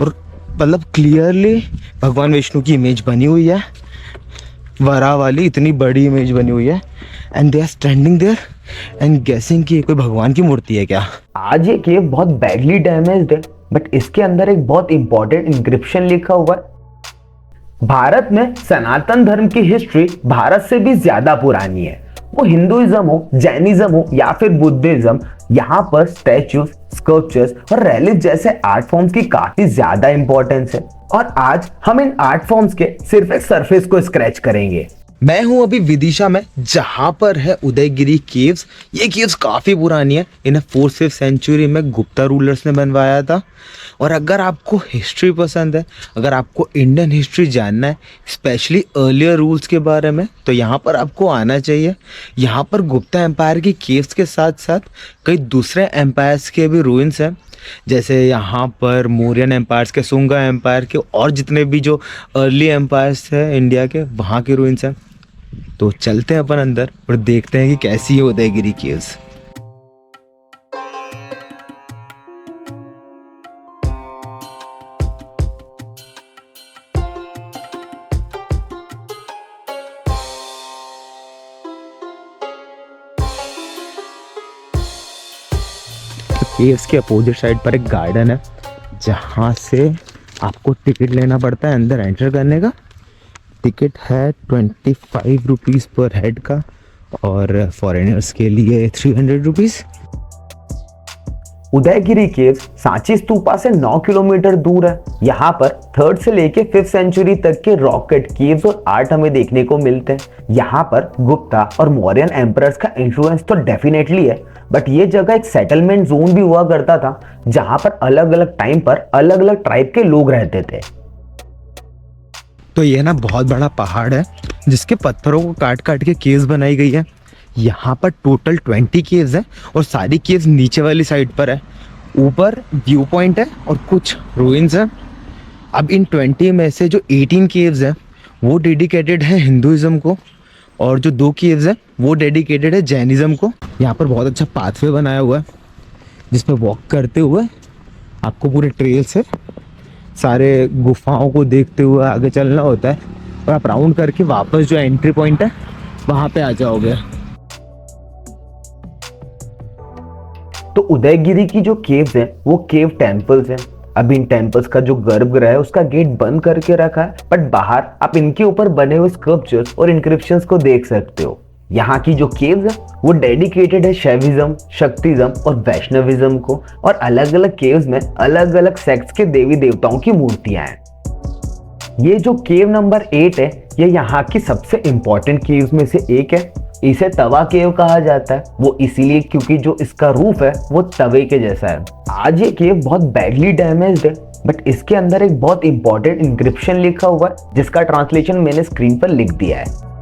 और मतलब क्लियरली भगवान विष्णु की इमेज बनी हुई है, वरा वाली इतनी बड़ी इमेज बनी हुई है। And they are standing there and guessing कि कोई भगवान की मूर्ति है क्या। आज ये केव बहुत बैडली डैमेज्ड है, बट इसके अंदर एक बहुत इंपॉर्टेंट इंक्रिप्शन लिखा हुआ है। भारत में सनातन धर्म की हिस्ट्री भारत से भी ज्यादा पुरानी है। वो हिंदुइज्म हो, जैनिज्म हो या फिर बुद्धिज्म, यहाँ पर स्टैच्यूज, स्कल्पचर्स और रेलिफ जैसे आर्ट फॉर्म्स की काफी ज्यादा इंपॉर्टेंस है। और आज हम इन आर्ट फॉर्म्स के सिर्फ एक सरफेस को स्क्रैच करेंगे। मैं हूं अभी विदिशा में, जहां पर है उदयगिरी केव्स। ये केव्स काफ़ी पुरानी है, इन्हें 4th सेंचुरी में गुप्ता रूलर्स ने बनवाया था। और अगर आपको हिस्ट्री पसंद है, अगर आपको इंडियन हिस्ट्री जानना है, स्पेशली अर्लियर रूल्स के बारे में, तो यहाँ पर आपको आना चाहिए। यहाँ पर गुप्ता एम्पायर की केव्स के साथ साथ कई दूसरे एम्पायर्स के भी रूइंस हैं, जैसे यहाँ पर मौर्यन एम्पायर्स के, सुंगा एम्पायर के और जितने भी जो अर्ली एम्पायर्स थे इंडिया के, वहाँ के रूइंस हैं। तो चलते हैं अपन अंदर और देखते हैं कि कैसी है उदयगिरी केव्स। केव्स के अपोजिट साइड पर एक गार्डन है, जहाँ से आपको टिकट लेना पड़ता है अंदर एंटर करने का। टिकट है 25 रुपीज़ पर हेड का, और फॉरेनर्स के लिए 300 रुपीज़। उदयगिरी केव्स सांची स्तूपा से 9 किलोमीटर दूर है। यहाँ पर 3rd से लेके 5th सेंचुरी तक के रॉक कट केव्स और आर्ट हमें देखने को मिलते हैं। यहाँ पर गुप्ता और मौर्यन एम्परर्स का इन्फ्लुएंस तो डेफिनेटली है, बट ये जगह एक सेटलमेंट जोन भी हुआ करता था, जहाँ पर अलग अलग टाइम पर अलग अलग ट्राइब के लोग रहते थे। तो ये ना बहुत बड़ा पहाड़ है, जिसके पत्थरों को काट काट के केव्स बनाई गई है। यहाँ पर टोटल 20 केव्स हैं, और सारी केव्स नीचे वाली साइड पर है। ऊपर व्यू पॉइंट है और कुछ रूइंस हैं। अब इन 20 में से जो 18 केव्स हैं वो डेडिकेटेड है हिंदुइज्म को, और जो 2 केव्स हैं वो डेडिकेटेड है जैनिज्म को। यहाँ पर बहुत अच्छा पाथवे बनाया हुआ है, जिस पर वॉक करते हुए आपको पूरे ट्रेल से सारे गुफाओं को देखते हुए आगे चलना होता है, और आप राउंड करके वापस जो एंट्री पॉइंट है वहाँ पे आ जाओगे। तो उदयगिरी की जो केव्स हैं वो केव टेम्पल्स हैं। अब इन टेम्पल्स का जो गर्भगृह है उसका गेट बंद करके रखा है, बट बाहर आप इनके ऊपर बने हुए स्कल्पचर्स और इंक्रिप्शंस को देख सकते हो। यहाँ की जो केव्स है वो डेडिकेटेड है शैविज्म, शक्तिज्म और वैष्णविज्म को, और अलग अलग केव्स में अलग अलग सेक्ट्स के देवी देवताओं की मूर्तियां हैं। ये जो केव नंबर 8 है, ये यहाँ की सबसे इंपॉर्टेंट केव्स में से एक है। इसे तवा केव कहा जाता है, वो इसीलिए क्योंकि जो इसका रूफ है वो तवे के जैसा है। आज ये केव बहुत बैडली डैमेज्ड है, बट इसके अंदर एक बहुत इंपॉर्टेंट इंक्रिप्शन लिखा हुआ है, जिसका ट्रांसलेशन मैंने स्क्रीन पर लिख दिया है।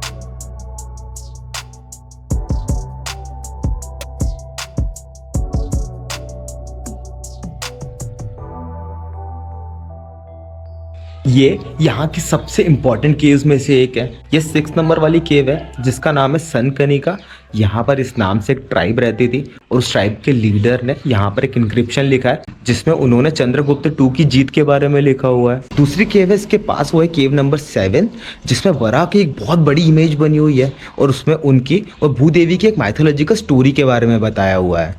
ये यहाँ की सबसे इम्पॉर्टेंट केव्स में से एक है। ये 6 नंबर वाली केव है, जिसका नाम है सनकनिका। यहाँ पर इस नाम से एक ट्राइब रहती थी, और उस ट्राइब के लीडर ने यहाँ पर एक इंक्रिप्शन लिखा है, जिसमें उन्होंने चंद्रगुप्त 2 की जीत के बारे में लिखा हुआ है। दूसरी केव है इसके पास, वो है केव नंबर 7, जिसमें वरा की एक बहुत बड़ी इमेज बनी हुई है, और उसमें उनकी और भूदेवी की एक माइथोलॉजिकल स्टोरी के बारे में बताया हुआ है।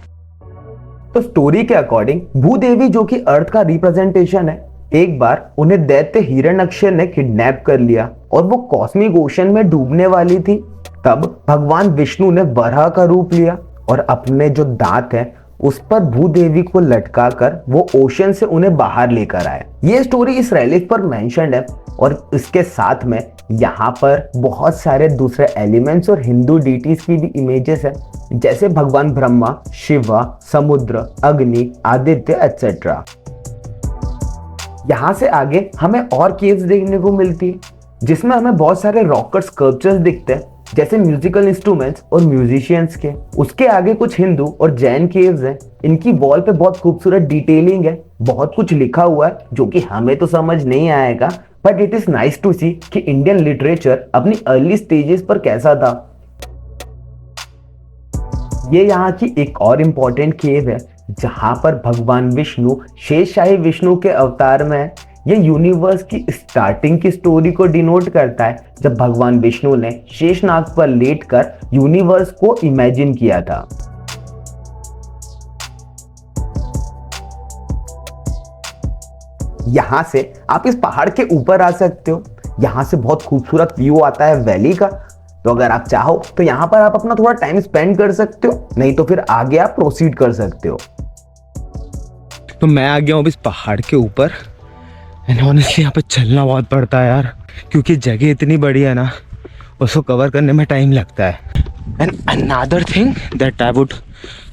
तो स्टोरी के अकॉर्डिंग भूदेवी, जो कि अर्थ का रिप्रेजेंटेशन है, एक बार उन्हें दैत्य हिरण्यक्ष ने किडनैप कर लिया, और वो कॉस्मिक ओशन में डूबने वाली थी। तब भगवान विष्णु ने वराह का रूप लिया, और अपने जो दांत हैं उस पर भूदेवी को लटका कर वो ओशन से उन्हें बाहर लेकर आए। ये स्टोरी इस रेलिफ पर मेंशन्ड है, और इसके साथ में यहाँ पर बहुत सारे दूसरे एलिमेंट्स और हिंदू डीटीज की भी इमेजेस हैं, जैसे भगवान ब्रह्मा, शिवा, समुद्र, अग्नि, आदित्य एटसेट्रा। यहाँ से आगे हमें और केव्स देखने को मिलती है, जिसमें हमें बहुत सारे रॉक कट स्कल्पचर्स दिखते हैं, जैसे म्यूजिकल इंस्ट्रूमेंट्स और म्यूजिशियंस के। उसके आगे कुछ हिंदू और जैन केव्स हैं। इनकी वॉल पे बहुत खूबसूरत डिटेलिंग है, बहुत कुछ लिखा हुआ है जो कि हमें तो समझ नहीं आएगा, but it is nice to see कि इंडियन लिटरेचर अपनी अर्ली स्टेजेस पर कैसा था। ये यहाँ की एक और इम्पॉर्टेंट केव है, जहां पर भगवान विष्णु शेषशाही विष्णु के अवतार में है। ये यूनिवर्स की स्टार्टिंग की स्टोरी को डिनोट करता है, जब भगवान विष्णु ने शेषनाग पर लेटकर यूनिवर्स को इमेजिन किया था। यहां से आप इस पहाड़ के ऊपर आ सकते हो। यहां से बहुत खूबसूरत व्यू आता है वैली का। तो अगर आप चाहो तो यहां पर आप अपना थोड़ा टाइम स्पेंड कर सकते हो, नहीं तो फिर आगे आप प्रोसीड कर सकते हो। तो मैं आ गया हूँ इस पहाड़ के ऊपर एंड ऑनेस्टली यहाँ पे चलना बहुत पड़ता है यार, क्योंकि जगह इतनी बड़ी है ना, उसको कवर करने में टाइम लगता है। And another thing that I would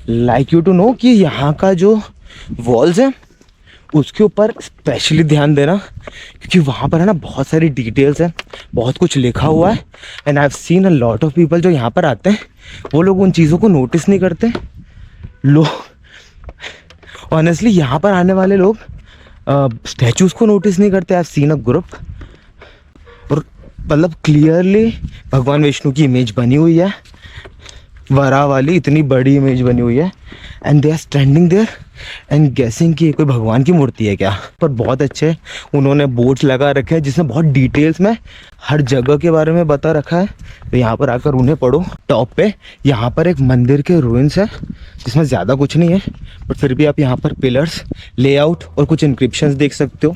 like you to know कि यहाँ का जो वॉल्स है उसके ऊपर स्पेशली ध्यान देना, क्योंकि वहाँ पर है ना बहुत सारी डिटेल्स हैं, बहुत कुछ लिखा हुआ है। And I have seen a lot of people जो यहाँ पर आते हैं वो लोग उन चीज़ों को नोटिस नहीं करते। लोग ऑनेस्टली यहाँ पर आने वाले लोग स्टैचूज़ को नोटिस नहीं करते। I have seen a group, और मतलब क्लियरली भगवान विष्णु की इमेज बनी हुई है, वरा वाली इतनी बड़ी इमेज बनी हुई है, and they are standing there and guessing कि ये कोई भगवान की मूर्ति है क्या। पर बहुत अच्छे उन्होंने बोर्ड्स लगा रखे हैं जिसमें बहुत डिटेल्स में हर जगह के बारे में बता रखा है। तो यहाँ पर आकर उन्हें पढ़ो। टॉप पे यहाँ पर एक मंदिर के रूइंस है जिसमें ज़्यादा कुछ नहीं है, बट फिर भी आप यहाँ पर पिलर्स, लेआउट और कुछ इंक्रिप्शंस देख सकते हो।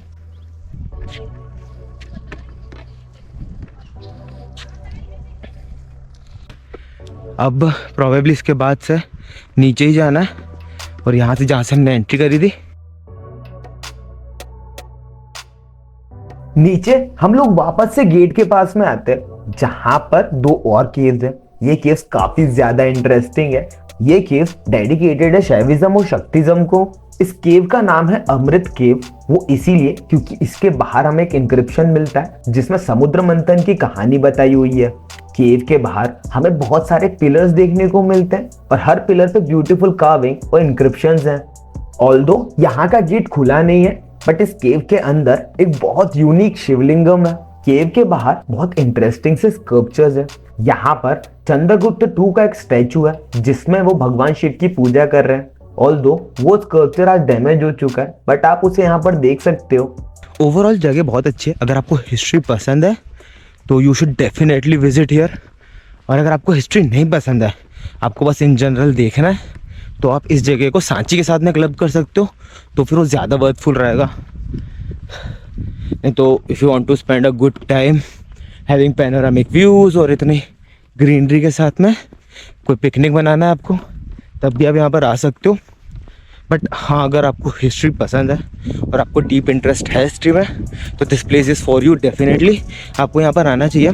अब प्रोबेबली इसके बाद से नीचे ही जाना है, और यहाँ से जहाँ से हमने एंट्री करी थी नीचे हम लोग वापस से गेट के पास में आते हैं, जहां पर 2 और केव्स हैं। ये केव्स काफी ज्यादा इंटरेस्टिंग है। ये केव डेडिकेटेड है शैविज्म और शक्तिज्म को। इस केव का नाम है अमृत केव, वो इसीलिए क्योंकि इसके बाहर हमें एक इंक्रिप्शन मिलता है जिसमें समुद्र मंथन की कहानी बताई हुई है। केव के बाहर हमें बहुत सारे पिलर्स देखने को मिलते हैं, और हर पिलर पे ब्यूटीफुल कार्विंग और इंक्रिप्शंस हैं। ऑल्दो यहाँ का गेट खुला नहीं है, बट इस केव के अंदर एक बहुत यूनिक शिवलिंगम है। केव के बाहर बहुत इंटरेस्टिंग से स्कल्पचर्स है। यहाँ पर चंद्रगुप्त II का एक स्टैचू है जिसमें वो भगवान शिव की पूजा कर रहे हैं। ऑल्दो वो स्कल्पचर आज डैमेज हो चुका है, बट आप उसे यहाँ पर देख सकते हो। ओवरऑल जगह बहुत अच्छी है। अगर आपको हिस्ट्री पसंद है तो you should definitely visit here, और अगर आपको हिस्ट्री नहीं पसंद है, आपको बस इन जनरल देखना है, तो आप इस जगह को सांची के साथ में क्लब कर सकते हो, तो फिर वो ज़्यादा वर्थफुल रहेगा। नहीं तो if you want to spend a good time having panoramic views और इतनी ग्रीनरी के साथ में कोई पिकनिक बनाना है आपको, तब भी आप यहाँ पर आ सकते हो। बट हाँ, अगर आपको हिस्ट्री पसंद है और आपको डीप इंटरेस्ट है हिस्ट्री में, तो this place is for you. Definitely आपको यहाँ पर आना चाहिए।